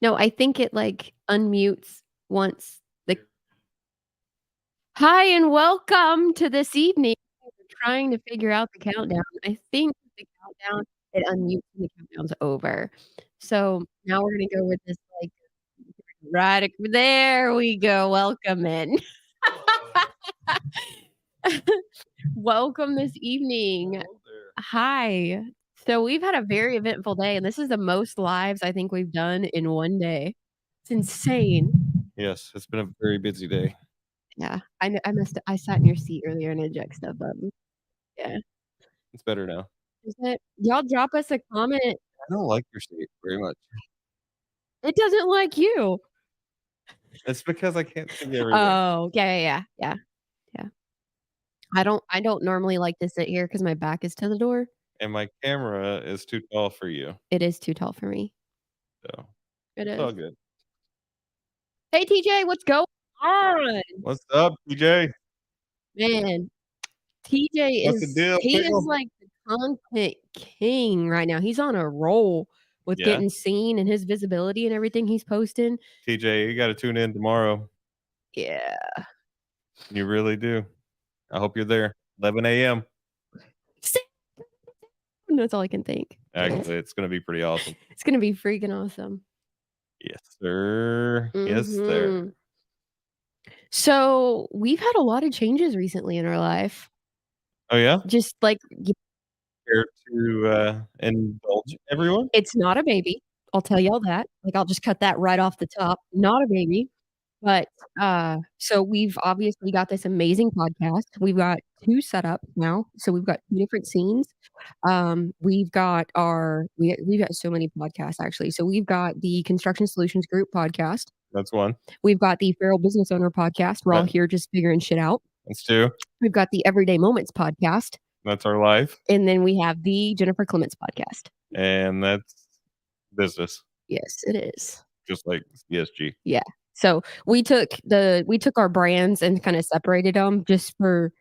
No, I think it, like, unmutes once the Hi, and welcome to this evening. We're trying to figure out the countdown. I think the countdown, it unmutes when the countdown's over. So, now we're gonna go with this, like, right there we go, welcome in. Welcome this evening. Hello there. Hi. So, we've had a very eventful day, and this is the most lives I think we've done in one day. It's insane. Yes, it's been a very busy day. Yeah, I sat in your seat earlier and I jacked stuff up. Yeah. It's better now. Is it? Y'all drop us a comment. I don't like your seat very much. It doesn't like you. It's because I can't see everything. Oh, yeah. I don't normally like to sit here 'cause my back is to the door. And my camera is too tall for you. It is too tall for me. So, It it's all is. good. Hey, TJ, what's going on? What's up, TJ? Man, TJ What's the deal, he is pickle? like the content king right now. He's on a roll with Yeah. getting seen and his visibility and everything he's posting. TJ, you gotta tune in tomorrow. Yeah. You really do. I hope you're there. 11 AM. That's all I can think. Actually, it's gonna be pretty awesome. It's gonna be freaking awesome. Yes, sir. Yes, sir. Mhm. So, we've had a lot of changes recently in our life. Oh, yeah? Just like Care to, indulge everyone? it's not a baby, I'll tell y'all that. Like, I'll just cut that right off the top. Not a baby, but, so we've obviously got this amazing podcast. We've got 2 set up now, so we've got 2 different scenes. We've got we've got so many podcasts, actually. So we've got the Construction Solutions Group podcast. That's one. We've got the Feral Business Owner podcast. We're all Right. here just figuring shit out. That's 2. We've got the Everyday Moments podcast, That's our life. and then we have the Jennifer Clements podcast. And that's business, Yes, it is. just like CSG. Yeah. So we took our brands and kinda separated them just for,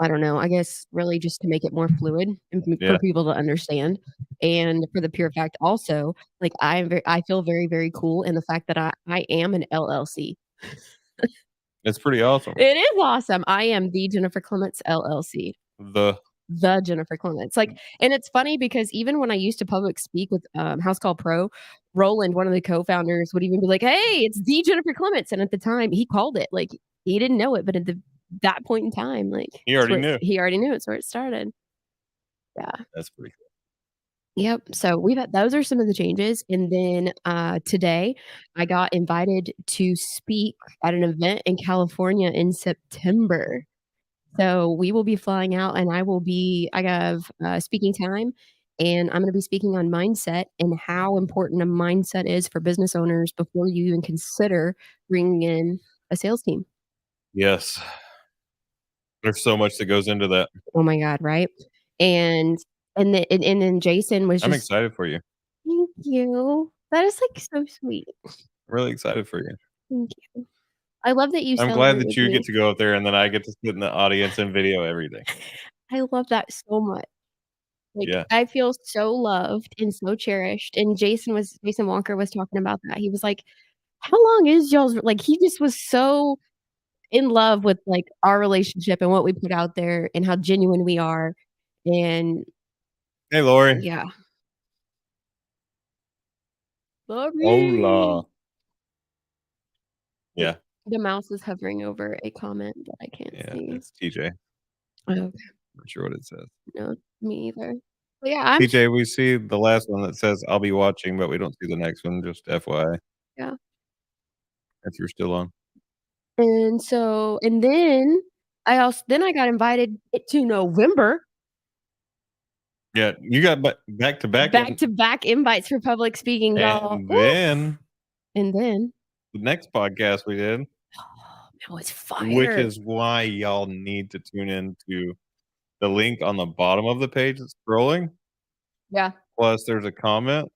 I don't know, I guess really just to make it more fluid and Yeah. for people to understand. And for the pure fact also, like I feel very, very cool in the fact that I am an LLC. It's pretty awesome. It is awesome. I am the Jennifer Clements LLC. The The Jennifer Clements. Like, and it's funny because even when I used to public speak with House Call Pro, Roland, one of the co-founders, would even be like, "Hey, it's the Jennifer Clements." And at the time, he called it. Like, he didn't know it, but at that point in time, like He already knew. He already knew it's where it started. Yeah. That's pretty cool. Yep. So we've had those are some of the changes. And then today I got invited to speak at an event in California in September. So we will be flying out and I have speaking time and I'm going to be speaking on mindset and how important a mindset is for business owners before you even consider bringing in a sales team. Yes. There's so much that goes into that. Oh my God, right? And then Jason was I'm just excited for you. thank you. That is like so sweet. Really excited for you. Thank you. I love that you I'm glad celebrate that with you me. get to go up there and then I get to sit in the audience and video everything. I love that so much. Like, Yeah. I feel so loved and so cherished, and Jason Walker was talking about that. He was like, "How long is y'all's" like, he just was so in love with, like, our relationship and what we put out there and how genuine we are, and Hey, Lori. yeah. Lori! Hola. Yeah. The mouse is hovering over a comment that I can't Yeah, see. it's TJ. Oh, okay. Not sure what it says. No, me either. But yeah, I'm TJ, we see the last one that says, "I'll be watching," but we don't see the next one, just FYI. yeah. If you're still on. And so and then I got invited to November. Yeah, you got Back-to-back invites for public speaking, y'all. and then And then the next podcast we did, now it's fire. which is why y'all need to tune in to the link on the bottom of the page that's scrolling. Yeah. Plus, there's a comment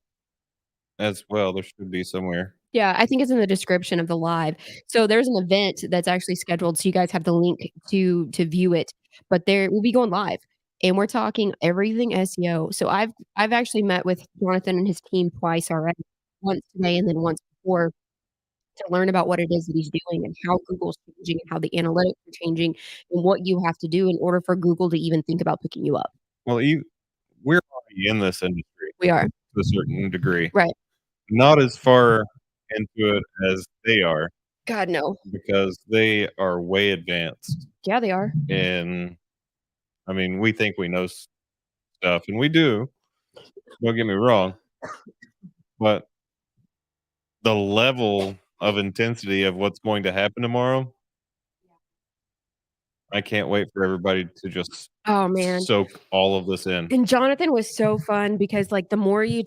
as well. There should be somewhere. Yeah, I think it's in the description of the live. So there's an event that's actually scheduled, so you guys have the link to view it. But we'll be going live, and we're talking everything SEO. So I've actually met with Jonathan and his team twice already, once today and then once before to learn about what it is that he's doing and how Google's changing and how the analytics are changing and what you have to do in order for Google to even think about picking you up. Well, we're already in this industry We are. to a certain degree. Right. Not as far into it as they are, God, no. because they are way advanced Yeah, they are. in I mean, we think we know stuff, and we do, don't get me wrong, but the level of intensity of what's going to happen tomorrow, I can't wait for everybody to just Oh, man. soak all of this in. And Jonathan was so fun because, like, the more he He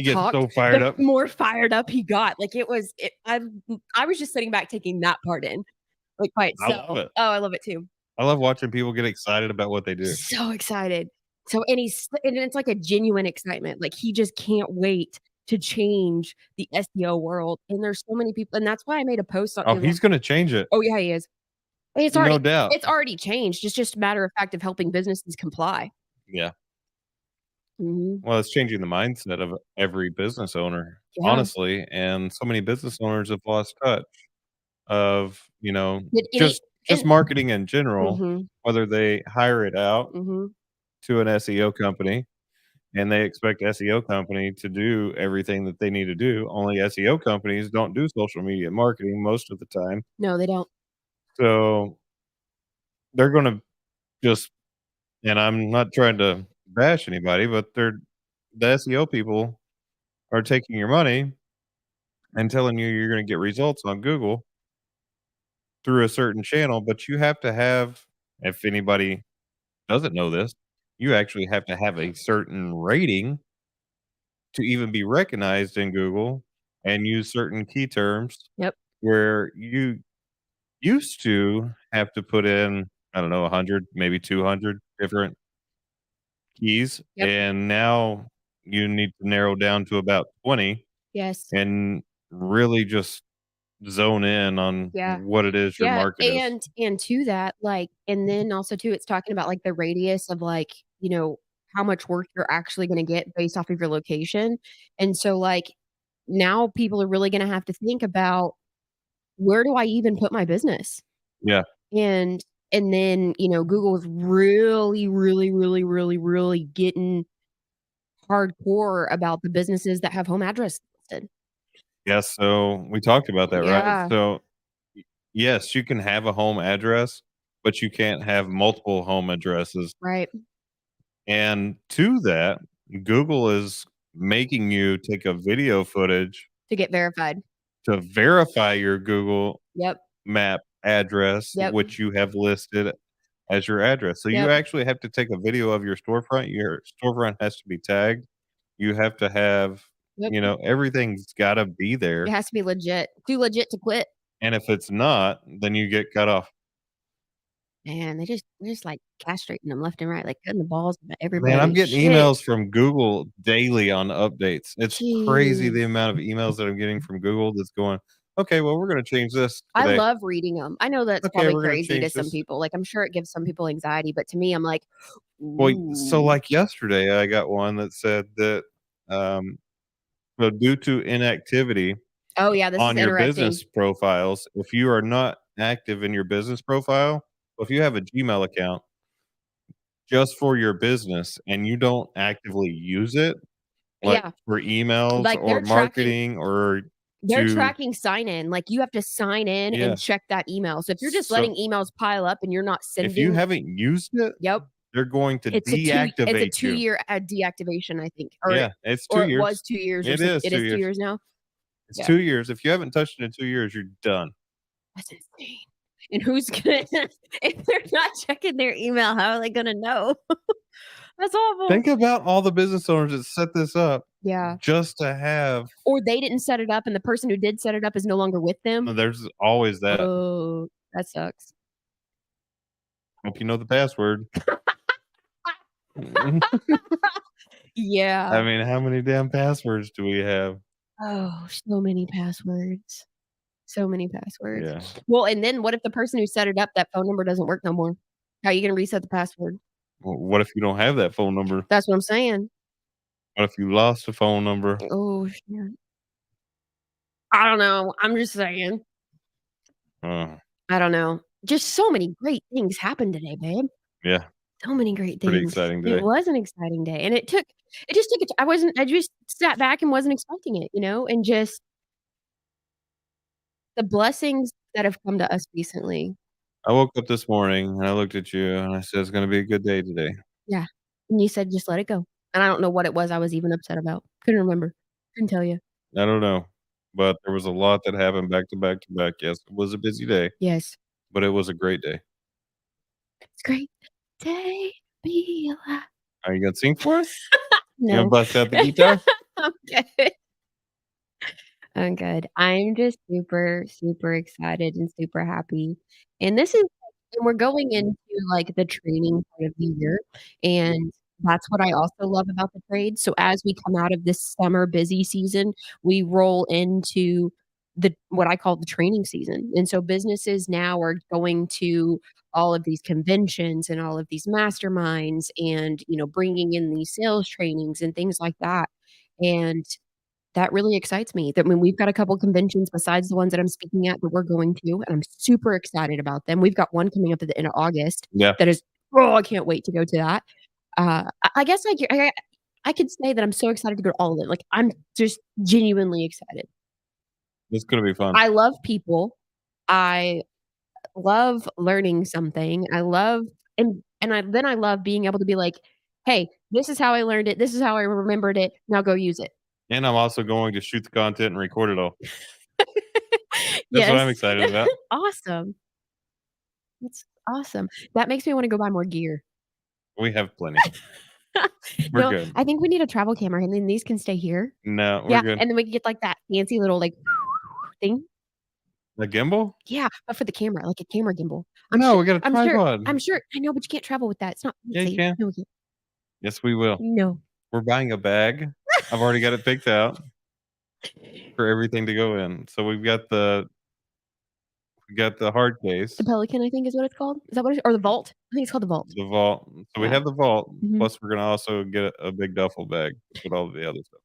gets talked, so fired the up. more fired up he got. Like, I was just sitting back taking that part in, like, by I love itself. it. Oh, I love it too. I love watching people get excited about what they do. So excited. And it's like a genuine excitement. Like, he just can't wait to change the SEO world, and there's so many people and that's why I made a post on Oh, it. he's gonna change it, Oh, yeah, he is. And no doubt. it's already changed. It's just a matter of fact of helping businesses comply. Yeah. Mhm. Well, it's changing the mindset of every business owner, Yeah. honestly, and so many business owners have lost touch of, It just and marketing in general, Mhm, whether they hire it out mhm. to an SEO company and they expect SEO company to do everything that they need to do. Only SEO companies don't do social media marketing most of the time. No, they don't. So they're gonna just and I'm not trying to bash anybody, but the SEO people are taking your money and telling you you're gonna get results on Google through a certain channel, but you have to have if anybody doesn't know this, you actually have to have a certain rating to even be recognized in Google and use certain key terms Yep, where you used to have to put in, I don't know, 100, maybe 200 different keys, yep, and now you need to narrow down to about 20 yes. and really just zone in on Yeah. what it is your Yeah, market is. and to that, like and then also too, it's talking about, like, the radius of, like, how much work you're actually gonna get based off of your location, and so, like, now people are really gonna have to think about, "Where do I even put my business?" Yeah. And and then, Google's really, really, really, really, really getting hardcore about the businesses that have home address listed. Yeah, so we talked about that, right? Yeah, So, y yes, you can have a home address, but you can't have multiple home addresses, right, and to that, Google is making you take a video footage to get verified. to verify your Google Yep, Map address, yep, which you have listed as your address. So you yep, actually have to take a video of your storefront has to be tagged. You have to have yep. everything's gotta be It there, has to be legit. Too legit to quit. and if it's not, then you get cut off. Man, they're just, like, castrating them left and right, like, cutting the balls of Man, I'm everybody. getting Shit. emails from Google daily on updates. It's crazy the Jeez. amount of emails that I'm getting from Google that's going, "Okay, well, we're gonna change this I today. love reading them. I know that's Okay, probably we're gonna crazy to change some this." people, like, I'm sure it gives some people anxiety, but to me, I'm like, Well, so, "Ooh." like, yesterday, I got one that said that, um, so due to inactivity Oh, yeah, this is on your interesting. business profiles, if you are not active in your business profile, if you have a Gmail account just for your business and you don't actively use it, like, Yeah, for emails like, or marketing or they're to tracking sign in, like, you have to sign in and yeah. check that email, so if you're just So, letting emails pile up and you're not if you sending. haven't used it, Yep. they're going to It's a deactivate you. two-year, deactivation, I think, Yeah, it's 2 or it was years. 2 years or It something. is It 2 is 2 years. years now? It's Yeah. 2 years. If you haven't touched it in 2 years, you're done. That's insane. And who's gonna if they're not checking their email, how are they gonna know? That's awful. Think about all the business owners that set this up Yeah. just to have Or they didn't set it up and the person who did set it up is no longer with them. there's always that. Oh, that sucks. Hope you know the password. I Yeah. mean, how many damn passwords do we have? Oh, so many passwords. So many passwords. Yeah. Well, and then what if the person who set it up, that phone number doesn't work no more? How are you gonna reset the password? What if you don't have that phone number? That's what I'm saying. What if you lost a phone number? Oh, shit. I don't know. I'm just saying. Uh, I don't know. Just so many great things happened today, babe. yeah, So many great pretty things. exciting It day. was an exciting day, and it just took it I just sat back and wasn't expecting it, and just the blessings that have come to us recently. I woke up this morning and I looked at you and I said, "It's gonna be a good day today." Yeah. And you said, "Just let it go." And I don't know what it was I was even upset about. Couldn't remember. Couldn't tell you. I don't know, but there was a lot that happened back to back to back. Yes, it was a busy day, Yes. but it was a great day. It's a great day to be alive. Are you gonna sing for us? You gonna No. bust out the guitar? I'm good. I'm good. I'm just super, super excited and super happy. And this is and we're going into, like, the training part of the year, and that's what I also love about the trade. So as we come out of this summer busy season, we roll into the what I call the training season. And so businesses now are going to all of these conventions and all of these masterminds and, bringing in these sales trainings and things like that. And that really excites me. That when we've got a couple conventions besides the ones that I'm speaking at that we're going to, and I'm super excited about them. We've got one coming up at the end of August Yeah, that is I can't wait to go to that. I guess I could say that I'm so excited to go to all of it. Like, I'm just genuinely excited. it's gonna be fun. I love people. I love learning something. I love I love being able to be like, "Hey, this is how I learned it. This is how I remembered it. Now go use it." And I'm also going to shoot the content and record it all. That's what I'm Yes. excited about. Awesome. That's awesome. That makes me wanna go buy more gear. We have plenty. We're No, good. I think we need a travel camera, and then these can stay here. No, we're Yeah, good. and then we can get, like, that fancy little, like, thing. The gimbal? Yeah, but for the camera, like a camera gimbal. I'm No, sure we got a I'm sure tripod. I'm sure I know, but you can't travel with that. It's not Yeah, you fancy. can. No, we can't. Yes, we will. No. We're buying a bag. I've already got it picked out for everything to go in. So we got the hard The case, Pelican, I think is what it's called. Is that what it or the Vault? I think it's called the Vault. the vault. So we Yeah. have the vault, Mhm. plus we're gonna also get a big duffel bag to put all the other stuff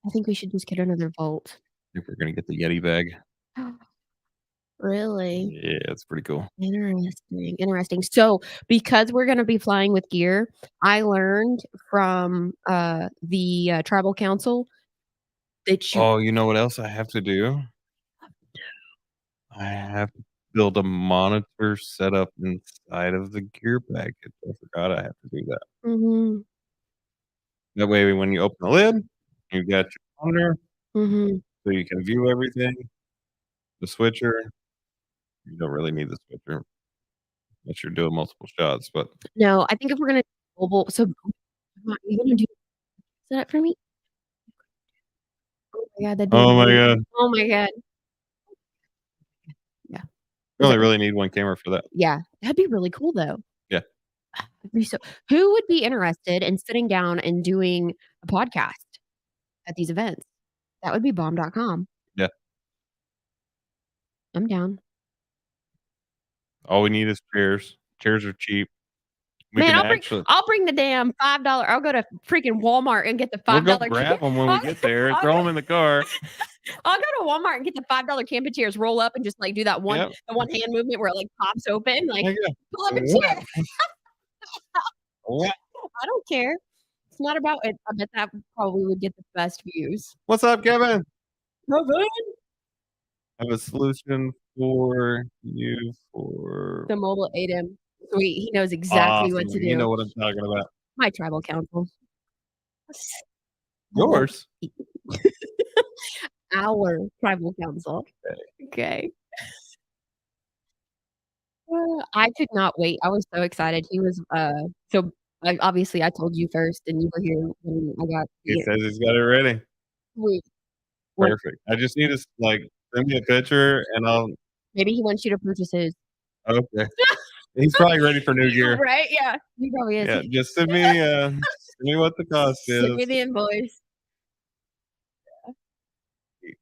I think we should just get another Vault. in. If we're gonna get the Yeti bag. Really? Yeah, it's pretty cool. Interesting, interesting. So, because we're gonna be flying with gear, I learned from, the tribal council that you Oh, you know what else I have to do? I have to build a monitor setup inside of the gear package. I forgot I have to do that. Mhm, That way, when you open the lid, you got your monitor, mhm. so you can view everything. The switcher, you don't really need the switcher unless you're doing multiple shots, but No, I think if we're gonna mobile are you gonna do that for me? Oh my god, that'd be oh my amazing. god, Oh my god. Yeah. you Is only that really need 1 camera for that. yeah, that'd be really cool, though. Yeah, It'd be so who would be interested in sitting down and doing a podcast at these events? That would be bomb.com. yeah. I'm down. All we need is chairs. Chairs are cheap. We Man, can actually I'll bring the damn $5 I'll go to freaking Walmart and get the we'll go $5 grab them when we I'll get there and I'll throw go them in the car. I'll go to Walmart and get the $5 camping chairs, roll up, and just, like, do that Yep. one hand movement where it, like, pops open, like, Heck yeah. pull up a Wha chair. wha I don't care. It's not about it. I bet that probably would get the best views. What's up, Kevin? Mhm. I have a solution for you for The mobile ADEM. Sweet, he knows exactly what awesome. to You do. know what I'm talking about. My tribal council. Our Yours? our tribal council. Okay. I could not wait. I was so excited. He was, so obviously I told you first and you were here when I got He the says he's got it ready. sweet. When Perfect. I just need to send me a picture and I'll maybe he wants you to purchase his. okay. He's probably ready for new gear. Right? Yeah. He probably is. Yeah, just send me what the cost Send me is. the invoice.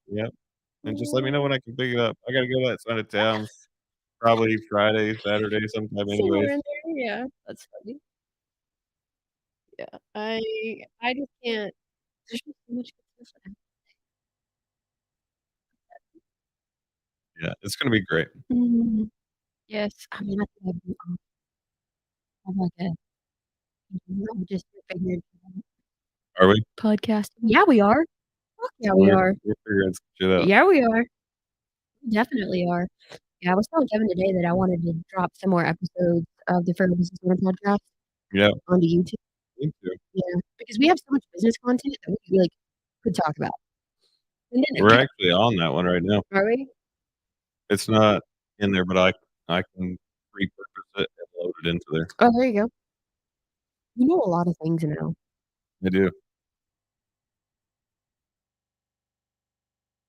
Yep, and just let me know when I can pick it up. I gotta go that side of town, probably Friday, Saturday sometime Somewhere anyways. in there, yeah. That's funny. Yeah. I just can't there's just so much good stuff. Yeah, it's gonna be great. Mhm. Yes. I mean, I think I'd be have like a just figured Are we? podcast. Yeah, we are. Fuck yeah, we We're are. we're figuring some shit out. Yeah, we are. We definitely are. Yeah, I was telling Kevin today that I wanted to drop some more episodes of the Fair Business Owner podcast Yeah, onto YouTube. me too. Yeah, because we have so much business content that we, like, could talk about. And then, We're you know actually on that one right now. are we? It's not in there, but I can repurpose it and load it into there. Oh, there you go. You know a lot of things now. I do.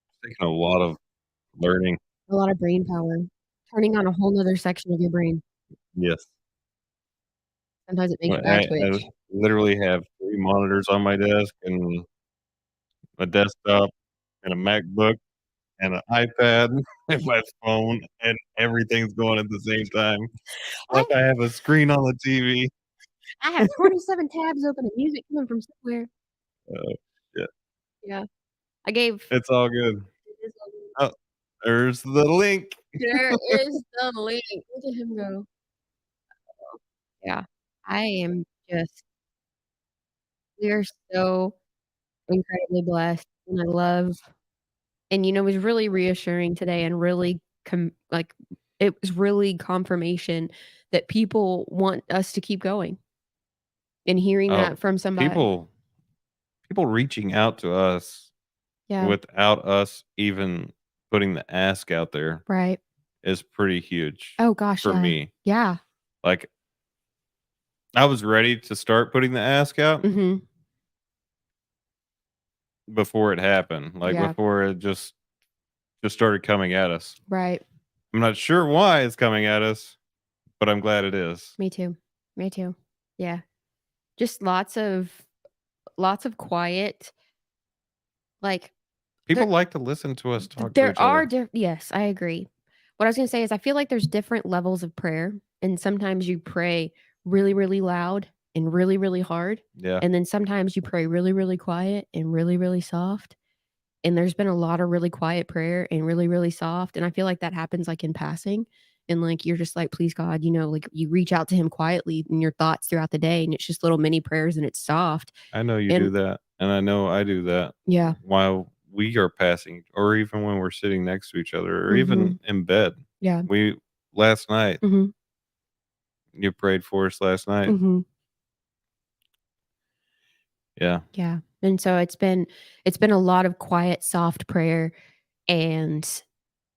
It's taken a lot of learning. A lot of brain power. Turning on a whole 'nother section of your brain. Yes. Sometimes it makes Well, your eye I twitch. literally have 3 monitors on my desk and a desktop and a MacBook and an iPad and my phone, and everything's going at the same time. Like I I have a screen on the TV. I have 27 tabs open and music coming from somewhere. Oh, shit. Yeah. I gave It's all good. Oh, there's the link. There is the link. Look at him go. Yeah. I am just we are so incredibly blessed, and I love and, it was really reassuring today and really it was really confirmation that people want us to keep going and hearing Oh, that from somebody. people people reaching out to us Yeah. without us even putting the ask out there Right. is pretty huge Oh gosh, for yeah. me. Yeah. Like, I was ready to start putting the ask out Mhm. before it happened, like, Yeah. before it just started coming at us. Right. I'm not sure why it's coming at us, but I'm glad it is. Me too. Me too. Yeah. Just lots of quiet, like, People there like to listen to us talk to there each are other. yes, I agree. What I was gonna say is I feel like there's different levels of prayer, and sometimes you pray really, really loud and really, really hard, Yeah, and then sometimes you pray really, really quiet and really, really soft, and there's been a lot of really quiet prayer and really, really soft, and I feel like that happens, like, in passing, and, like, you're just like, "Please, God," like, you reach out to him quietly in your thoughts throughout the day, and it's just little mini prayers and it's soft, I know you and do that, and I know I do that yeah. while we are passing or even when we're sitting next to each other or even Mhm. in bed. Yeah. We last night, Mhm. you prayed for us last night. Mhm. Yeah. Yeah, and so it's been a lot of quiet, soft prayer, and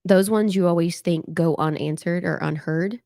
those ones you always think go unanswered or unheard,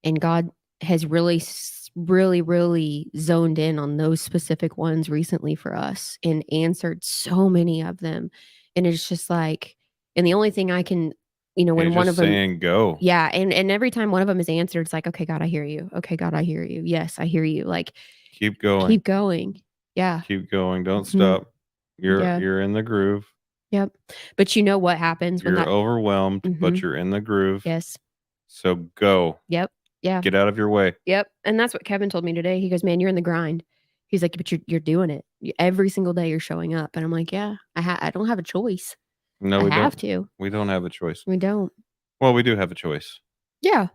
and God has really, really zoned in on those specific ones recently for us and answered so many of them, and it's just like and the only thing I can He's when one just of them saying go. yeah, and every time one of them is answered, it's like, "Okay, God, I hear you. Okay, God, I hear you. Yes, I hear you." Like, Keep going. keep going. Yeah. Keep going. Don't Mhm. stop. You're Yeah. you're in the groove. Yep. But you know what happens when You're that overwhelmed, but mhm. you're in the groove. Yes. So go. Yep. Yeah. Get out of your way. Yep. And that's what Kevin told me today. He goes, "Man, you're in the grind." He's like, "But you're doing it. Every single day you're showing up." And I'm like, "Yeah, I don't have a choice. No, I we have don't. to. We don't have a choice. We don't." Well, we do have a choice. Yeah.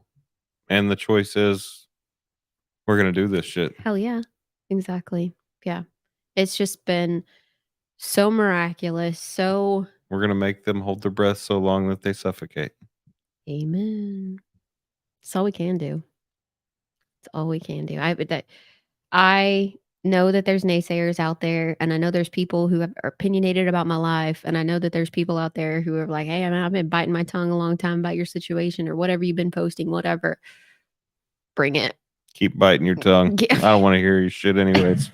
And the choice is we're gonna do this shit. Hell yeah. Exactly. Yeah. It's just been so miraculous. So We're gonna make them hold their breath so long that they suffocate. amen. It's all we can do. It's all we can do. I know that there's naysayers out there, and I know there's people who are opinionated about my life, and I know that there's people out there who are like, "Hey, I've been biting my tongue a long time about your situation or whatever you've been posting, whatever. Bring it." Keep biting your tongue. Yeah. I don't wanna hear your shit anyways.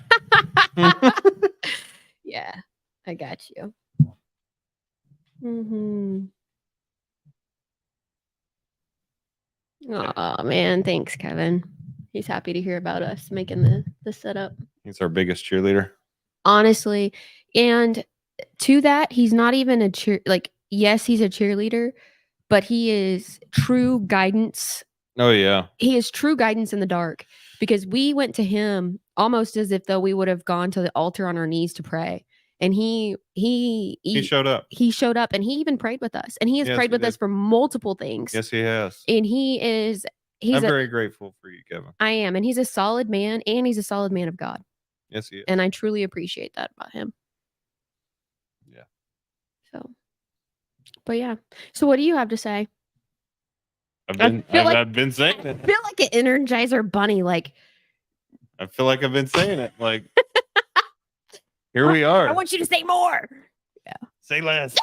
Yeah, I got you. Mhm. Aw, man, thanks, Kevin. He's happy to hear about us making the setup. He's our biggest cheerleader. Honestly, and to that, he's not even a yes, he's a cheerleader, but he is true guidance. Oh, yeah. He is true guidance in the dark because we went to him almost as if though we would have gone to the altar on our knees to pray. and He showed up. he showed up, and he even prayed with us, and he has Yes, prayed he with us did. for multiple things. Yes, he has. And he's I'm very grateful for you, Kevin. I am, and he's a solid man, and he's a solid man of God. Yes, he is. And I truly appreciate that about him. Yeah. So, but yeah. So what do you have to say? I've I been feel like I've been saying I it. feel like an Energizer bunny. Like, I feel like I've been saying it. Like, here we I are. want you to say more. Yeah. Say less.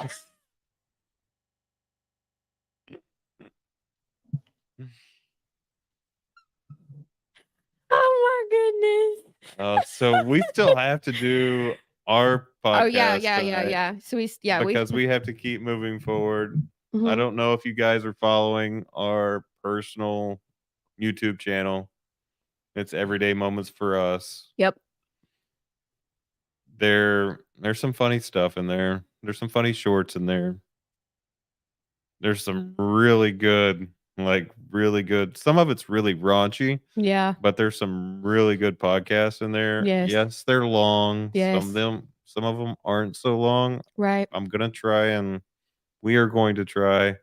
Oh my goodness. So we still have to do our podcast Oh yeah. tonight So because we have to keep moving forward. I Mhm. don't know if you guys are following our personal YouTube channel. It's Everyday Moments for Us. Yep. There's some funny stuff in there. There's some funny shorts in there. There's some really good, like really good. Some of it's really raunchy, Yeah. but there's some really good podcasts in there. Yes. Yes, they're long. Yes. Some of them aren't so long. Right. We are going to try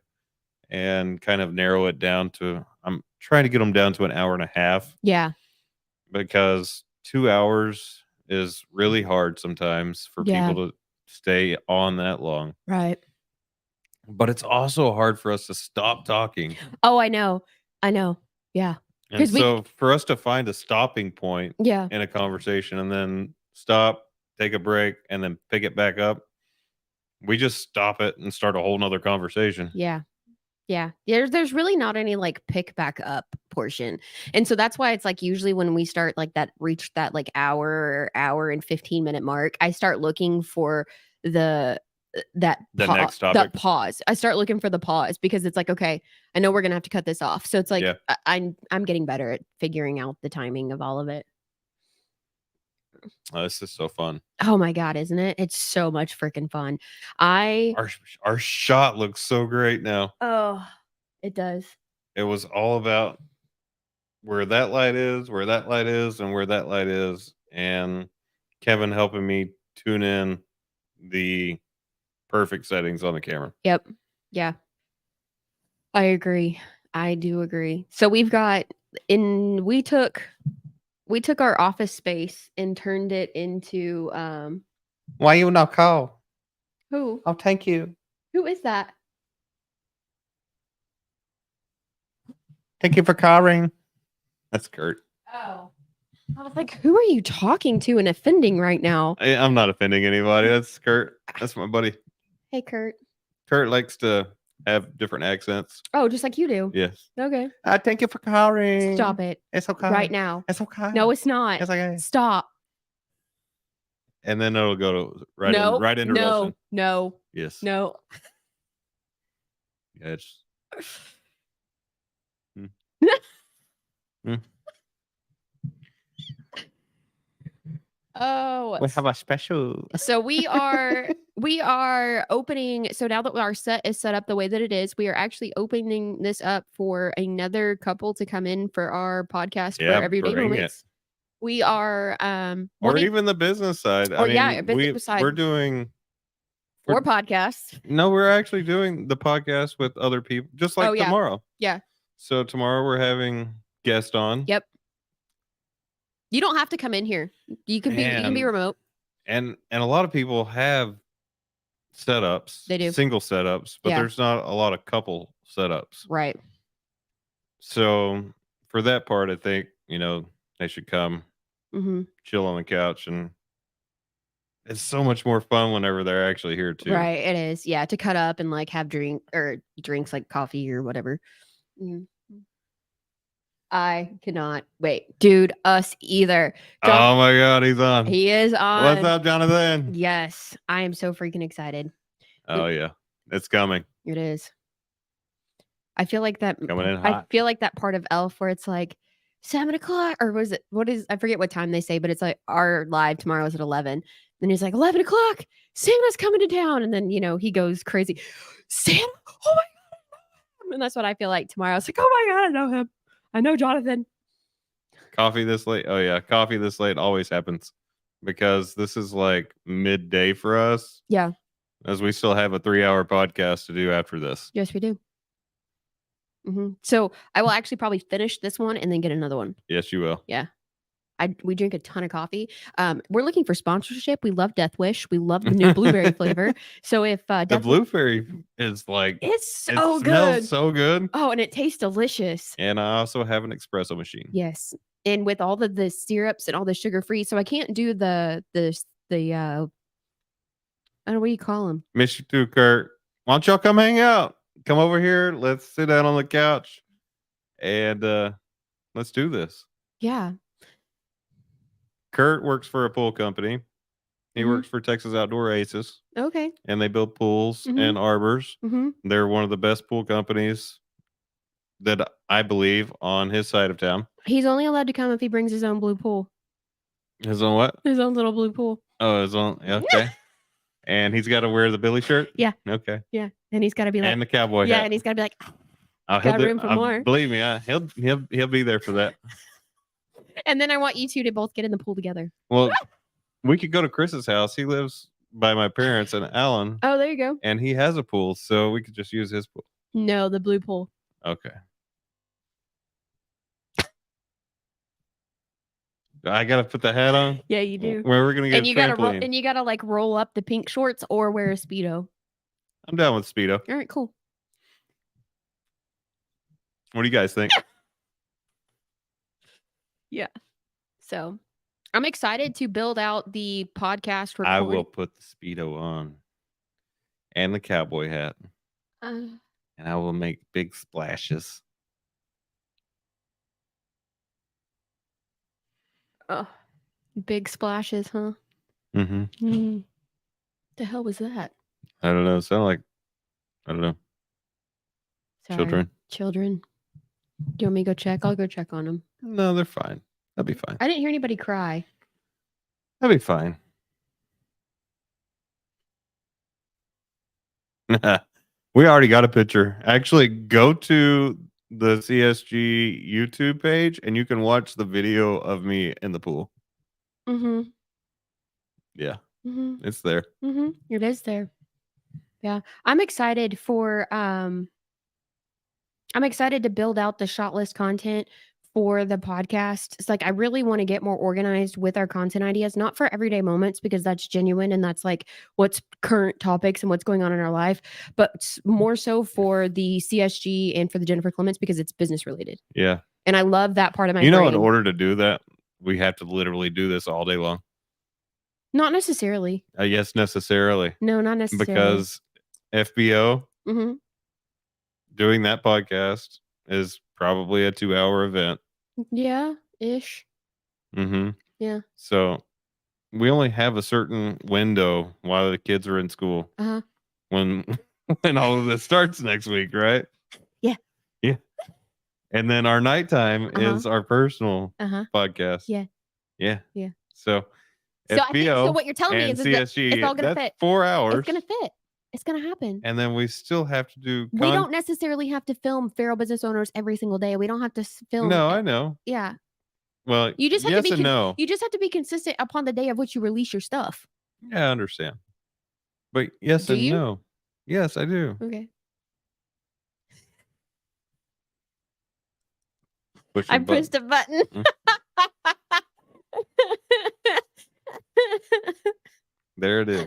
and kind of narrow it down to. I'm trying to get them down to an hour and a half Yeah. because 2 hours is really hard sometimes for Yeah. people to stay on that long. Right. But it's also hard for us to stop talking. Oh, I know. I know. Yeah. And 'Cause we so for us to find a stopping point Yeah. in a conversation and then stop, take a break, and then pick it back up, we just stop it and start a whole nother conversation. Yeah. Yeah. There's really not any like pick back up portion. And so that's why it's like usually when we start like that reach that like hour and 15-minute mark, I start looking for the The next that topic. pause. I start looking for the pause because it's like, okay, I know we're gonna have to cut this off. So it's like Yeah. I'm getting better at figuring out the timing of all of it. This is so fun. Oh my God, isn't it? It's so much freaking fun. I Our shot looks so great now. Oh, it does. It was all about where that light is, where that light is, and where that light is, and Kevin helping me tune in the perfect settings on the camera. Yep. Yeah. I agree. I do agree. So we took our office space and turned it into Why you not call? who? Oh, thank you. Who is that? Thank you for calling. That's Kurt. Oh. I was like, who are you talking to and offending right now? I'm not offending anybody. That's Kurt. That's my buddy. Hey Kurt. Kurt likes to have different accents. Oh, just like you do. Yes. Okay. Thank you for calling. Stop it. It's okay. Right now. It's okay. No, it's not. It's okay. Stop. And then it'll go to No. right into No. Russian. No. Yes. No. Yeah, it's Oh. we have a special. So we are opening, so now that our set is set up the way that it is, we are actually opening this up for another couple to come in for our podcast for Yeah, Everyday bring it. Moments. We are Or wanting even the business side. Or, yeah, business side. We're doing for podcasts. no, we're actually doing the podcast with other people, just like Oh, yeah. tomorrow. Yeah. So tomorrow we're having guest on. Yep. You don't have to come in here. You can be remote. And a lot of people have setups. They do. Single setups, but Yeah. there's not a lot of couple setups. Right. So for that part, I think, they should come Mhm. chill on the couch, and it's so much more fun whenever they're actually here too. Right, it is. Yeah, to cut up and like have drinks like coffee or whatever. Mhm. I cannot wait. Dude, us either. Oh my God, he's on. He is on. What's up, Jonathan? Yes, I am so freaking excited. Oh yeah, it's coming. It is. I feel like that. Coming in I hot. feel like that part of Elf where it's like 7:00, or I forget what time they say, but it's like our live tomorrow is at 11. Then he's like 11:00. Santa's coming to town, and then he goes crazy. Santa, oh my God, and that's what I feel like tomorrow. It's like, oh my God, I know him. I know Jonathan. Coffee this late. Oh yeah, coffee this late always happens because this is like midday for us, Yeah. as we still have a 3-hour podcast to do after this. Yes, we do. So I will actually probably finish this one and then get another one. Yes, you will. Yeah. We drink a ton of coffee. We're looking for sponsorship. We love Death Wish. We love the new blueberry flavor. So if The Death blueberry is like, it's it so smells good. so good. Oh, and it tastes delicious. And I also have an espresso machine. Yes. And with all the syrups and all the sugar free, so I can't do the I don't know what do you call them. Miss you too, Kurt. Why don't y'all come hang out? Come over here. Let's sit down on the couch and let's do this. Yeah. Kurt works for a pool company. He works for Texas Outdoor Aces, Okay. and they build pools and arbors. They're one of the best pool companies that I believe on his side of town. He's only allowed to come if he brings his own blue pool. His own what? His own little blue pool. Oh, his own. Okay. And he's got to wear the Billy shirt. Yeah. Okay. Yeah. And he's got to be like, and the cowboy yeah, hat. and he's got to be like, Oh, got room for more. Believe me, he'll be there for that. And then I want you two to both get in the pool together. Well, we could go to Chris's house. He lives by my parents and Alan. Oh, there you go. And he has a pool, so we could just use his pool. No, the blue pool. Okay. I gotta put the hat on. Yeah, you do. Where we're gonna get and you gotta like roll up the pink shorts or wear a Speedo. I'm down with Speedo. All right, cool. What do you guys think? Yeah. So I'm excited to build out the podcast recording. I will put the Speedo on and the cowboy hat. And I will make big splashes. Oh, big splashes, huh? Mm-hmm. The hell was that? I don't know. It sounded like, I don't know. Sorry. Children. Do you want me to go check? I'll go check on them. No, they're fine. That'll be fine. I didn't hear anybody cry. That'll be fine. We already got a picture. Actually, go to the CSG YouTube page and you can watch the video of me in the pool. Yeah. It's there. It is there. Yeah. I'm excited to build out the shot list content for the podcast. It's like I really want to get more organized with our content ideas, not for everyday moments because that's genuine and that's like what's current topics and what's going on in our life, but more so for the CSG and for the Jennifer Clements because it's business related. Yeah. And I love that part of my brain. In order to do that, we have to literally do this all day long. Not necessarily. Yes, necessarily. No, not necessarily. Because FBO doing that podcast is probably a 2-hour event. Yeah, ish. Yeah. So we only have a certain window while the kids are in school. When all of this starts next week, right? Yeah. Yeah. And then our nighttime is our personal podcast. Yeah. Yeah. Yeah. So FBO, so what you're telling me is CSG, that it's all gonna fit. 4 hours. It's gonna fit. It's gonna happen. And then we still have to do. We don't necessarily have to film feral business owners every single day. We don't have to film. No, I know. Yeah. Well, you just have yes to be and no. You just have to be consistent upon the day of which you release your stuff. Yeah, I understand. But yes and no. Yes, I do. Okay. I pushed a button. There it is.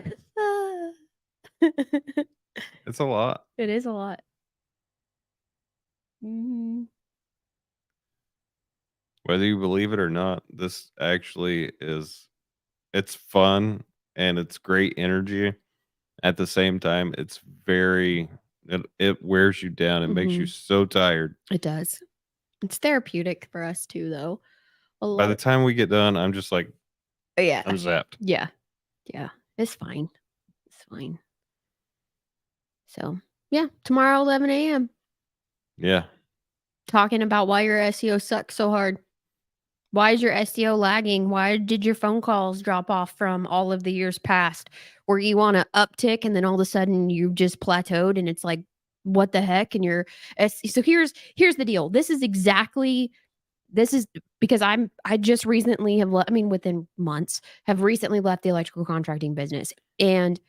It's a lot. It is a lot. Whether you believe it or not, this actually is, it's fun and it's great energy. At the same time, it's very, it wears you down. It makes you so tired. It does. It's therapeutic for us too, though. By the time we get done, I'm just like, yeah, I'm zapped. Yeah. Yeah. It's fine. It's fine. So, yeah, tomorrow, 11 a.m. Yeah. Talking about why your SEO sucks so hard. Why is your SEO lagging? Why did your phone calls drop off from all of the years past? Were you on an uptick and then all of a sudden you just plateaued and it's like, what the heck? And so here's the deal. This is exactly this is because I just recently have I mean, within months, have recently left the electrical contracting business, and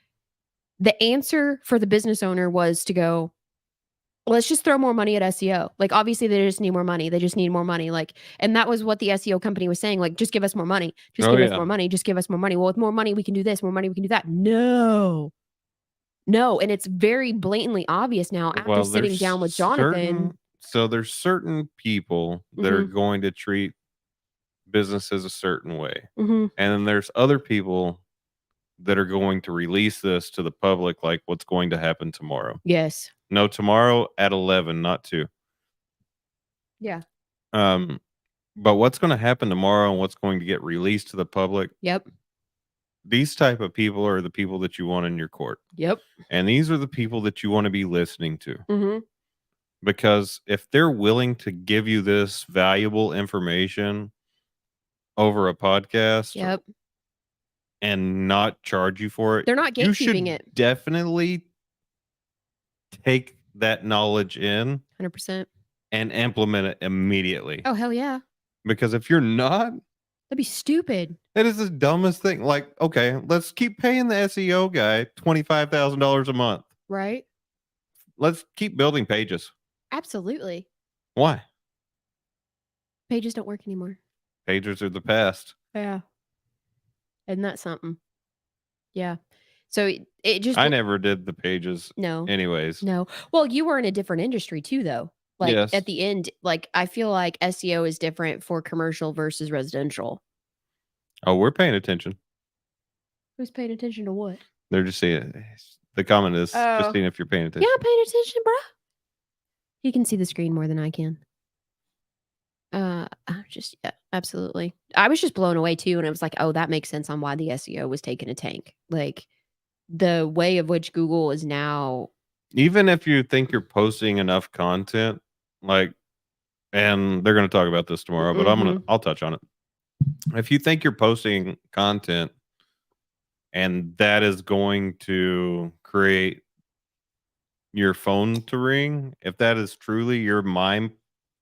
the answer for the business owner was to go, let's just throw more money at SEO. Like, obviously, they just need more money. They just need more money. Like, and that was what the SEO company was saying. Like, just give us more money. Just Oh, give us yeah. more money. Just give us more money. Well, with more money, we can do this. More money, we can do that. No, no. And it's very blatantly obvious now after Well, sitting down with Jonathan. there's certain people that are Mm-hmm, going to treat businesses a certain way. mm-hmm. And then there's other people that are going to release this to the public like what's going to happen tomorrow. Yes. No, tomorrow at 11, not 2. Yeah. Um, but what's gonna happen tomorrow and what's going to get released to the public, Yep. these type of people are the people that you want in your court. Yep. And these are the people that you wanna be listening to. Mm-hmm. Because if they're willing to give you this valuable information over a podcast Yep. and not charge you for it, They're not you gatekeeping should it. definitely take that knowledge in 100%. and implement it immediately. Oh, hell yeah. Because if you're not, That'd be stupid. that is the dumbest thing. Like, okay, let's keep paying the SEO guy $25,000 a month. Right? Let's keep building pages. Absolutely. Why? Pages don't work anymore. Pages are the past. Yeah. Isn't that something? Yeah. So it just I never did the pages no. anyways. No. Well, you were in a different industry too, though. Like, Yes. at the end, like, I feel like SEO is different for commercial versus residential. Oh, we're paying attention. Who's paying attention to what? They're just saying the comment is just Oh. seeing if you're paying Yeah, attention. I'm paying attention, bruh. You can see the screen more than I can. Just yeah, absolutely. I was just blown away too, and it was like, oh, that makes sense on why the SEO was taking a tank. Like, the way of which Google is now. Even if you think you're posting enough content, like, and they're going to talk about this tomorrow, but Mhm. I'll touch on it. If you think you're posting content and that is going to create your phone to ring, if that is truly your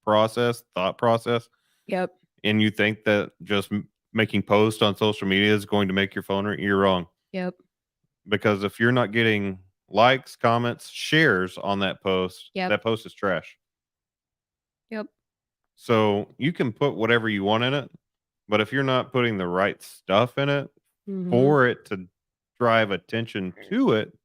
thought process, Yep. and you think that just making posts on social media is going to make your phone ring, you're wrong. Yep. Because if you're not getting likes, comments, shares on that post, Yep. that post is trash. Yep. So you can put whatever you want in it, but if you're not putting the right stuff in it Mhm. for it to drive attention to it,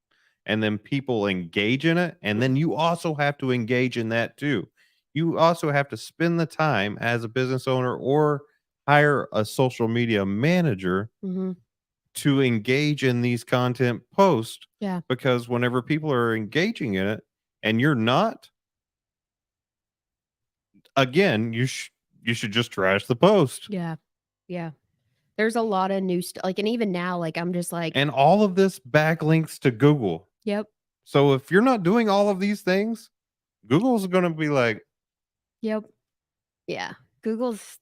and then people engage in it, and then you also have to engage in that too. You also have to spend the time as a business owner or hire a social media manager Mhm. to engage in these content posts, Yeah. because whenever people are engaging in it and you're not, again, you should just trash the post. Yeah. Yeah. There's a lot of new stuff. Like, and even now, like, I'm just like, And all of this backlinks to Google. yep. So if you're not doing all of these things, Google's going to be like, Yep. Yeah. Google's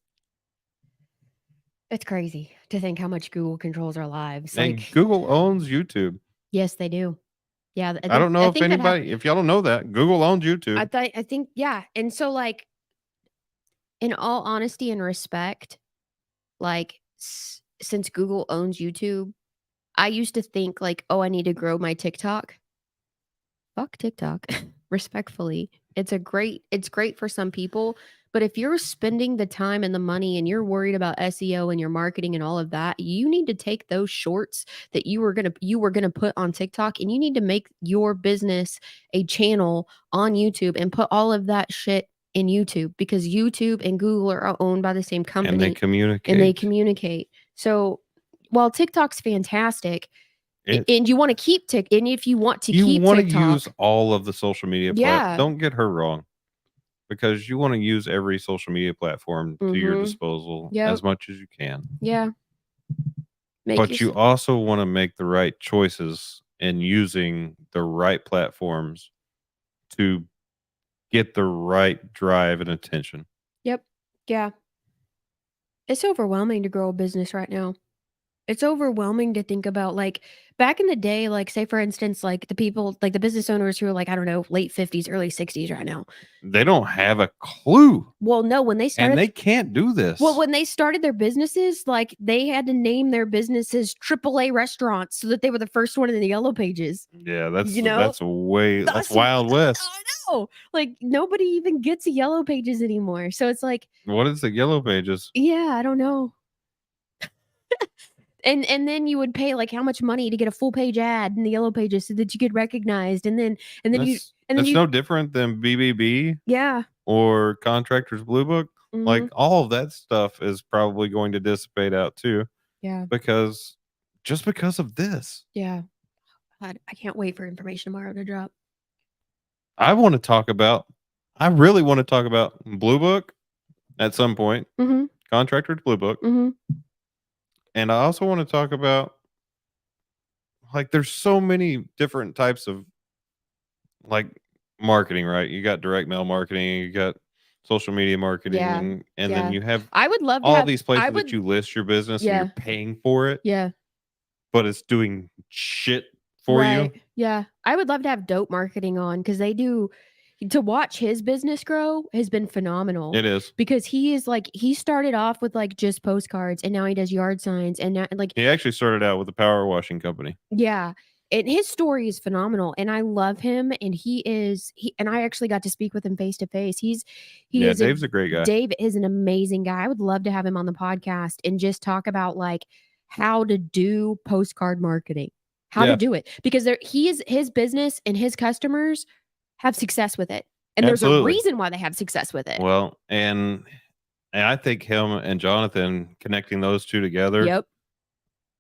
it's crazy to think how much Google controls our lives. and Like, Google owns YouTube. yes, they do. Yeah, I don't I know if think that anybody, if y'all don't know that, Google owns YouTube. I think yeah. And so, like, in all honesty and respect, like, since Google owns YouTube, I used to think like, oh, I need to grow my TikTok. Fuck TikTok, respectfully. It's great for some people, but if you're spending the time and the money and you're worried about SEO and your marketing and all of that, you need to take those shorts that you were gonna put on TikTok, and you need to make your business a channel on YouTube and put all of that shit in YouTube, because YouTube and Google are owned by the same And they company and they communicate. communicate. So while TikTok's fantastic, It and you want to keep and if you want to You keep want to use TikTok, all of the social media yeah. don't get her wrong, because you want to use every social media platform to your Mhm. disposal Yep. as much as you can. Yeah. Make But you your also want to make the right choices in using the right platforms to get the right drive and attention. Yep. Yeah. It's overwhelming to grow a business right now. It's overwhelming to think about, like, back in the day, like, say, for instance, like, the people like, the business owners who are, like, I don't know, late 50s, early 60s right now. They don't have a clue, Well, no, and they can't do this. when they started their businesses, like, they had to name their businesses AAA restaurants so that they were the first one in the yellow pages, Yeah, you know? that's That's Wild West. I know! Like, nobody even gets yellow pages anymore, so it's like, What is the Yellow Pages? yeah, I don't know. And then you would pay, like, how much money to get a full page ad in the yellow pages so that you get recognized, and then That's you no different than BBB yeah, or Contractors Blue Book. Like, mhm, all of that stuff is probably going to dissipate out too yeah, because just because of this. yeah. I can't wait for information tomorrow to drop. I wanna talk about I really wanna talk about Blue Book at some point, Mhm, Contractors Blue Book, mhm. and I also wanna talk about, like, there's so many different types of, like, marketing, right? You got direct mail marketing, you got social media Yeah, marketing, and then yeah. you have I would love to all have these I places that would you list your business and you're yeah, paying for it, yeah. but it's doing shit for Right. you. Yeah. I would love to have dope marketing on because they do to watch his business grow has been phenomenal It is. because he is like he started off with like just postcards and now he does yard signs and now like He actually started out with a power washing company. yeah. And his story is phenomenal and I love him and he and I actually got to speak with him face to face. He Yeah, is a Dave's a great guy. Dave is an amazing guy. I would love to have him on the podcast and just talk about like how to do postcard marketing. How to Yeah, do it because there he is his business and his customers have success with it. And there's a absolutely. reason why they have success with it. Well, and I think him and Jonathan connecting those 2 together Yep.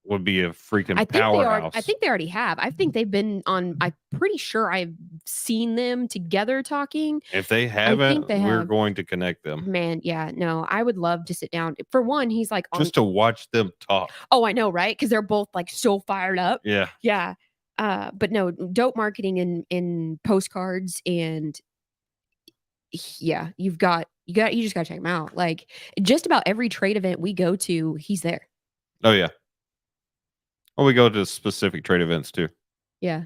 would be a freaking I powerhouse. think they already have. I think they've been on I'm pretty sure I've seen them together talking. If they I think haven't, they we're have. going to connect them Man, yeah, no, I would love to sit down. For one, he's like on just to watch them talk. oh, I know, right? Because 'Cause they're both like so fired up. Yeah. Yeah. But no, dope marketing in postcards and yeah, you just gotta check him out. Like just about every trade event we go to, he's there. Oh, yeah. Well, we go to specific trade events too. Yeah.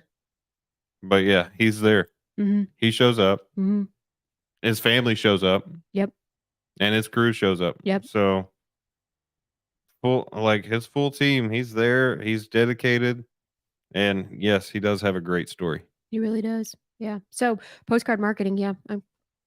But yeah, he's there. Mhm. He shows up, Mhm. his family shows up, Yep. and his crew shows up. Yep. So, his full team, he's there, he's dedicated, and yes, he does have a great story. He really does. Yeah. So, postcard marketing, yeah.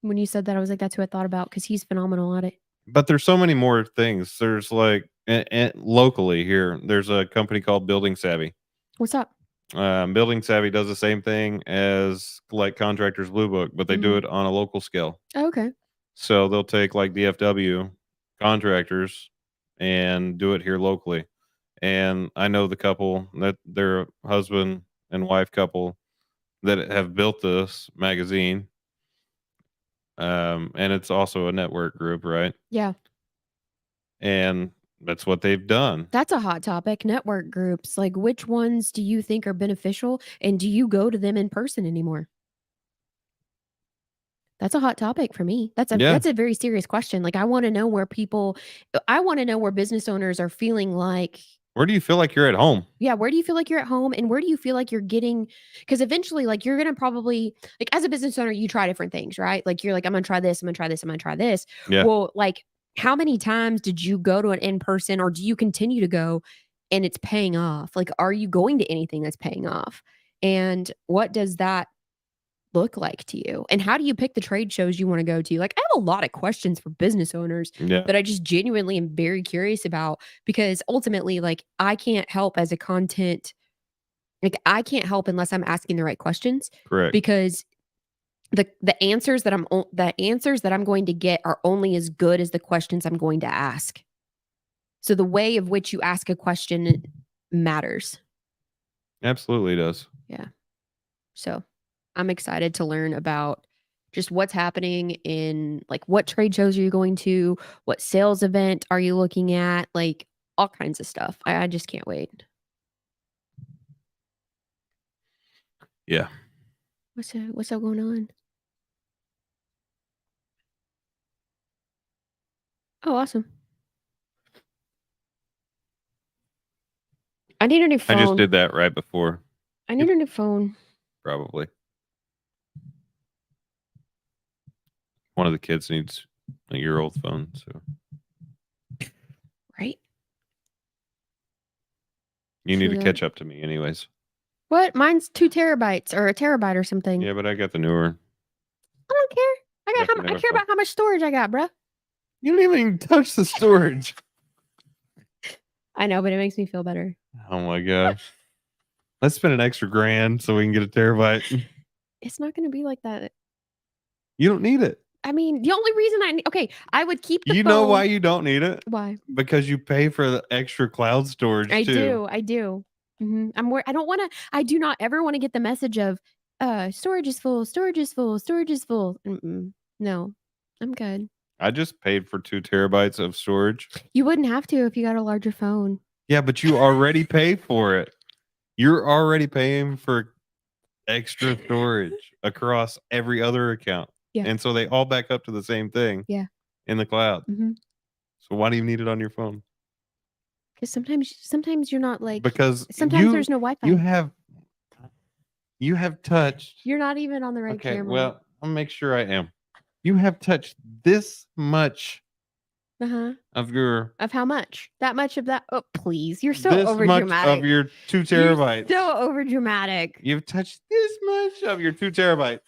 When you said that, I was like, that's who I thought about because he's phenomenal at it. But there's so many more things. There's like and locally here, there's a company called Building Savvy. What's up? Building Savvy does the same thing as like Contractors Blue Book, but they do Mhm. it on a local scale. Oh, okay. So they'll take like DFW contractors and do it here locally. And I know the couple that they're a husband and wife couple that have built this magazine. And it's also a network group, right? Yeah. And that's what they've done. That's a hot topic. Network groups. Like, which ones do you think are beneficial? And do you go to them in person anymore? That's a hot topic for me. Yeah. That's a very serious question. Like, I want to know where business owners are feeling like Where do you feel like you're at home? yeah, where do you feel like you're at home and where do you feel like you're getting because eventually like you're gonna probably like as a business owner, you try different things, right? Like you're like, I'm gonna try this, I'm gonna try this, I'm gonna try this. Yeah, Well, like how many times did you go to an in-person or do you continue to go and it's paying off? Like, are you going to anything that's paying off? And what does that look like to you? And how do you pick the trade shows you want to go to? Like, I have a lot of questions for business owners yeah, that I just genuinely am very curious about because ultimately, like, I can't help as a content, like, I can't help unless I'm asking the right questions correct. because the answers that I'm going to get are only as good as the questions I'm going to ask. So the way of which you ask a question matters. Absolutely does. Yeah. So, I'm excited to learn about just what's happening in like what trade shows are you going to? What sales event are you looking at? Like all kinds of stuff. I just can't wait. Yeah. What's up going on? Oh, awesome. I need a new I just phone. did that right before. I need a new phone. Probably. One of the kids needs a year-old phone, so Right? you need True to that. catch up to me anyways. What? Mine's 2 terabytes or a terabyte or something. Yeah, but I got the newer. I don't care. Got the I newer care phone. about how much storage I got, bruh. You don't even touch the storage. I know, but it makes me feel better. Oh my gosh. Let's spend an extra grand so we can get a terabyte. It's not gonna be like that. You don't need it. I mean, the only reason okay, I would keep the You phone. know why you don't need it? Why? Because you pay for the extra cloud storage too. I do. I don't wanna I do not ever wanna get the message of, storage is full, storage is full, storage is full. No, I'm good. I just paid for 2 terabytes of storage. You wouldn't have to if you got a larger phone. Yeah, but you already pay for it. You're already paying for extra storage across every other account. Yeah. And so they all back up to the same thing Yeah. in the cloud. Mhm. So why do you need it on your phone? 'Cause sometimes you're not like Because sometimes there's no Wi-Fi. you have touched. You're not even on the right Okay, camera. well, I'll make sure I am. You have touched this much Uh-huh. of your Of how much? That much of that? Oh, please. You're so this much overdramatic. of your 2 terabytes. You're so overdramatic. You've touched this much of your 2 terabytes.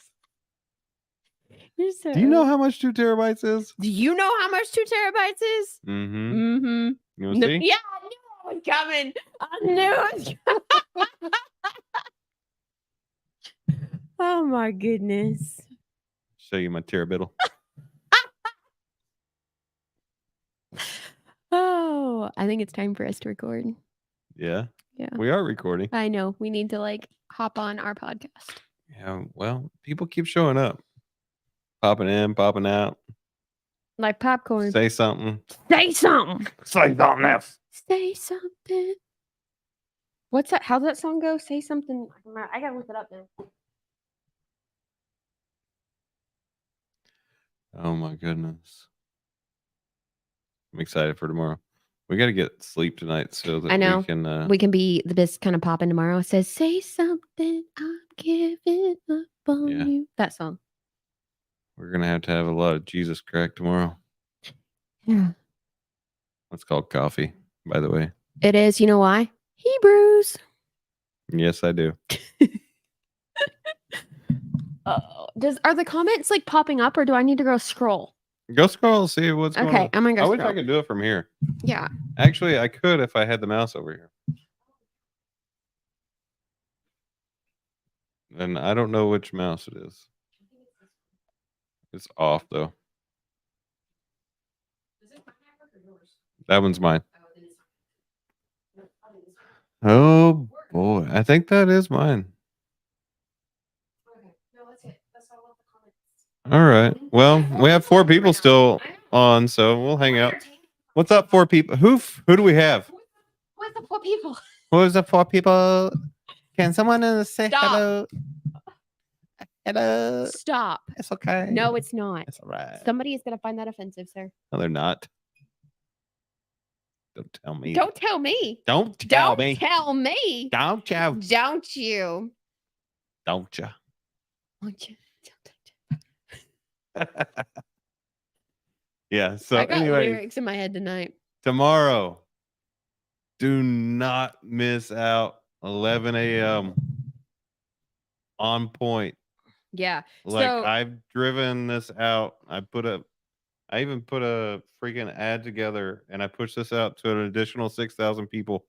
You're so Do you know how much 2 terabytes is? Do you know how much 2 terabytes is? Mm-hmm. Mhm. You want to see? Yeah, I knew it was coming. I knew it. Oh my goodness. Show you my terabiddle. Oh, I think it's time for us to record. Yeah. Yeah. We are recording. I know. We need to like hop on our podcast. Yeah. Well, people keep showing up. Popping in, popping out. Like popcorn. Say something. Say something. Say something else. Say something. What's that? How's that song go? Say something. I gotta look it up now. Oh my goodness. I'm excited for tomorrow. We got to get sleep tonight so that I know. we We can be the best kind of popping tomorrow. It says, say something, I'm giving up on Yeah. you. That song. We're going to have a lot of Jesus crack tomorrow. Yeah. It's called coffee, by the way. It is. You know why? Hebrews. Yes, I do. Are the comments like popping up or do I need to go scroll? Go scroll and see what's going on. Okay, I'm gonna go I wish scroll. I could do it from here. Yeah. Actually, I could if I had the mouse over here. And I don't know which mouse it is. It's off though. Is it my network or yours? That one's mine. Oh, then it's Oh boy, I think that is mine. okay. No, that's it. That's all of the comments. All right. Well, we have 4 people still on, so we'll hang out. What's up, 4 people? Who do we have? What's the 4 people? Who's the 4 people? Can someone say Stop. hello? Hello. Stop. It's okay. No, it's not. It's all right. Somebody is gonna find that offensive, sir. No, they're not. Don't tell me. Don't tell me. Don't tell me. Tell me. Don't you? Don't you? Don't you? Won't you? Yeah. So I got anyway, lyrics in my head tonight. tomorrow, do not miss out. 11 a.m. on point. Yeah. Like So I've driven this out. I even put a freaking ad together and I pushed this out to an additional 6,000 people.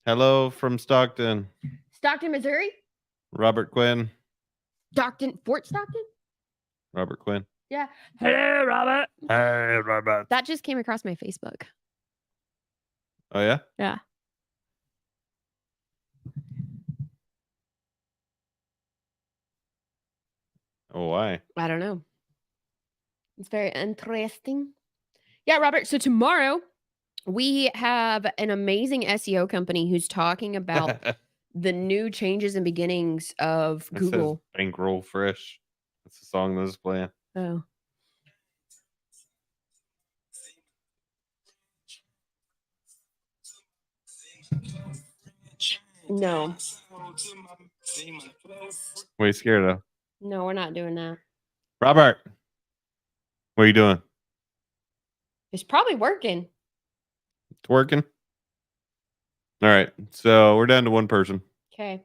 Hello from Stockton. Stockton, Missouri? Robert Quinn. Fort Stockton? Robert Quinn. Yeah. Hey, Robert. Hey, Robert. That just came across my Facebook. Oh, yeah? Yeah. Oh, why? I don't know. It's very interesting. Yeah, Robert. So tomorrow we have an amazing SEO company who's talking about the new changes and beginnings of It Google. says Bankroll Fresh. That's the song that is playing. Oh. No. What are you scared of? No, we're not doing that. Robert, what are you doing? It's probably working. It's working. All right, so we're down to one person. Okay.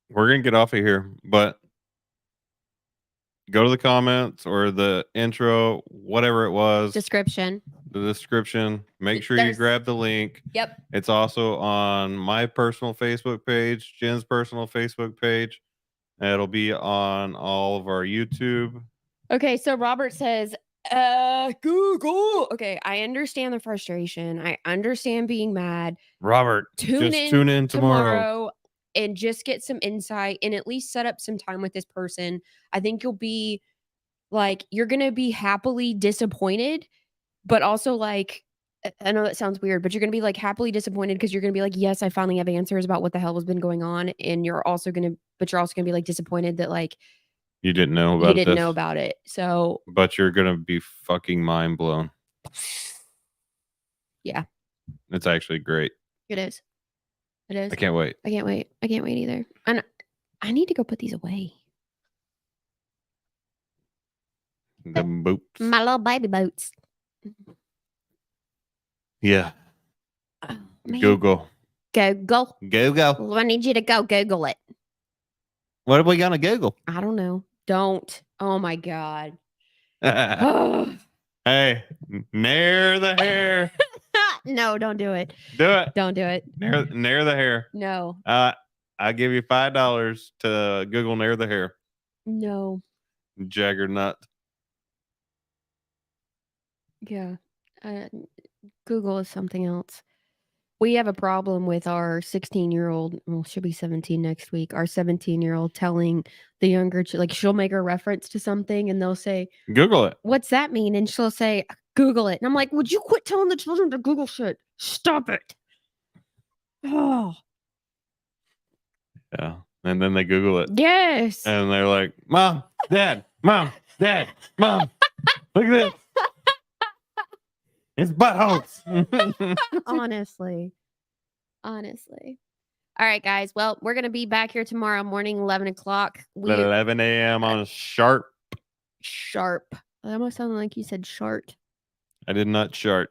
We're gonna get off of here, but go to the comments or the intro, whatever it was, Description. the description. Make sure you There's- grab the link. Yep. It's also on my personal Facebook page, Jen's personal Facebook page. It'll be on all of our YouTube. Okay, so Robert says, Google. Okay, I understand the frustration. I understand being mad. Robert, Tune just tune in tomorrow. and just get some insight and at least set up some time with this person. I think you'll be like, you're going to be happily disappointed, but also like, I know that sounds weird, but you're going to be like happily disappointed because you're going to be like, yes, I finally have answers about what the hell has been going on. And you're also going to be like disappointed that like You didn't know he about didn't this, know about it. So, but you're gonna be fucking mind blown. yeah, It's actually great. it is. It is. I can't wait. I can't wait. I can't wait either. And I need to go put these away. The boots. My little baby boots. Yeah. Oh, man. Google. Google. Google. I need you to go Google it. What are we gonna Google? I don't know. Don't. Oh my God. Hey, nair the hair. No, don't do it. Do it. Don't do it. Nair the hair. No. I'll give you $5 to Google nair the hair. No. Jaggernaut. Yeah. Google is something else. We have a problem with our 16-year-old, well, she'll be 17 next week, our 17-year-old telling the younger, like she'll make a reference to something and they'll say, Google it. what's that mean? And she'll say, Google it. And I'm like, would you quit telling the children to Google shit? Stop it. Oh, Yeah. And then they Google it. yes. And they're like, Mom, Dad, Mom, Dad, Mom, look at this. It's buttholes. Honestly. All right, guys. Well, we're going to be back here tomorrow morning, 11 o'clock. 11 a.m. on sharp. Sharp. That almost sounded like you said shart. I did not chart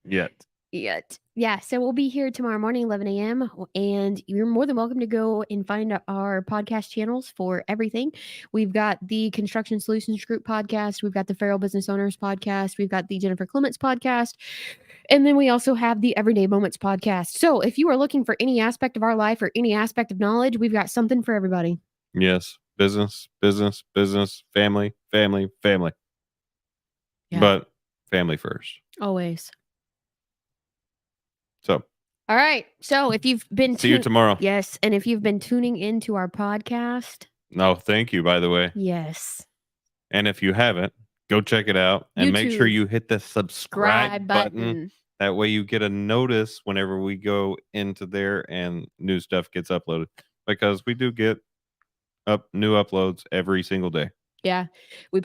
yet. Yeah, so we'll be here tomorrow morning, 11 a.m. And you're more than welcome to go and find our podcast channels for everything. We've got the Construction Solutions Group podcast. We've got the Feral Business Owners podcast. We've got the Jennifer Clements podcast. And then we also have the Everyday Moments podcast. So if you are looking for any aspect of our life or any aspect of knowledge, we've got something for everybody. Yes. Business, business, business, family, family, family. Yeah. But family first. Always. So. All right. So if you've been see you tomorrow. Yes. And if you've been tuning into our podcast. No, thank you, by the way. Yes. And if you haven't, go check it out and make sure you hit the subscribe button. That way you get a notice whenever we go into there and new stuff gets uploaded. Because we do get up new uploads every single day. Yeah. We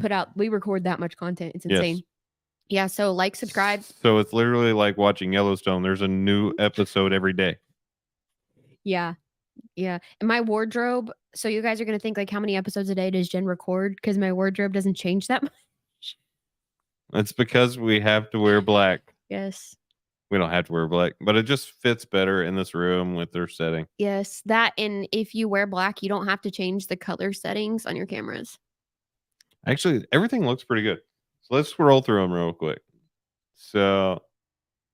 record that much content. It's insane. Yes. Yeah, so like, subscribe. So it's literally like watching Yellowstone. There's a new episode every day. Yeah. Yeah. And my wardrobe, so you guys are going to think like, how many episodes a day does Jen record? Because my wardrobe doesn't change that much. It's because we have to wear black. Yes. We don't have to wear black, but it just fits better in this room with their setting. Yes. That, and if you wear black, you don't have to change the color settings on your cameras. Actually, everything looks pretty good. So let's scroll through them real quick. So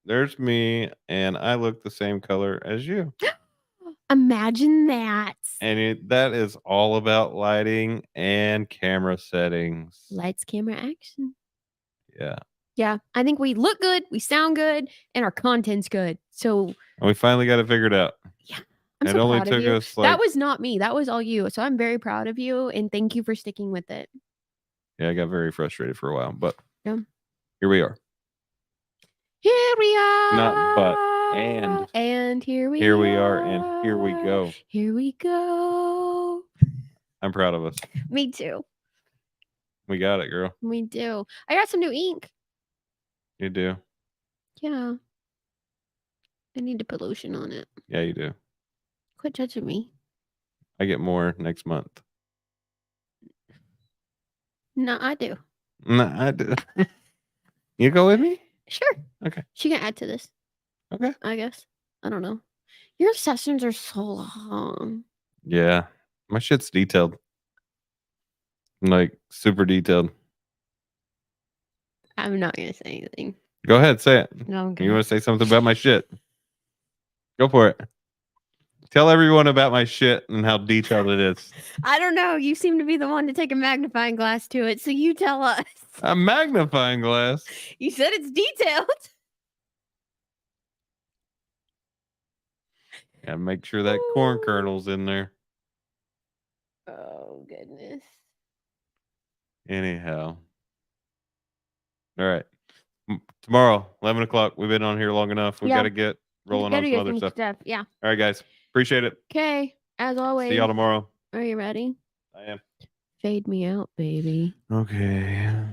there's me, and I look the same color as you. Imagine that. And that is all about lighting and camera settings. Lights, camera, action. Yeah. Yeah. I think we look good, we sound good, and our content's good. So and we finally got it figured out. Yeah. I'm so proud of you. Us, that was not me. That was all you. So I'm very proud of you, and thank you for sticking with it. Yeah, I got very frustrated for a while, but yeah. Here we are. Here we are. Not but, and. And here we are, and here we go. Here we go. I'm proud of us. Me too. We got it, girl. We do. I got some new ink. You do? Yeah. I need to put lotion on it. Yeah, you do. Quit touching me. I get more next month. No, I do. No, I do. You go with me? Sure. Okay. She can add to this. Okay. I guess. I don't know. Your sessions are so long. Yeah. My shit's detailed. Like super detailed. I'm not gonna say anything. Go ahead, say it. No, okay. You want to say something about my shit? Go for it. Tell everyone about my shit and how detailed it is. I don't know. You seem to be the one to take a magnifying glass to it, so you tell us. A magnifying glass. You said it's detailed. Yeah, make sure that corn kernel's in there. Oh goodness. Anyhow. All right. Tomorrow, 11 o'clock. We've been on here long enough. We got to get rolling on some other stuff. Yeah. All right, guys. Appreciate it. Okay. As always. See y'all tomorrow. Are you ready? I am. Fade me out, baby. Okay.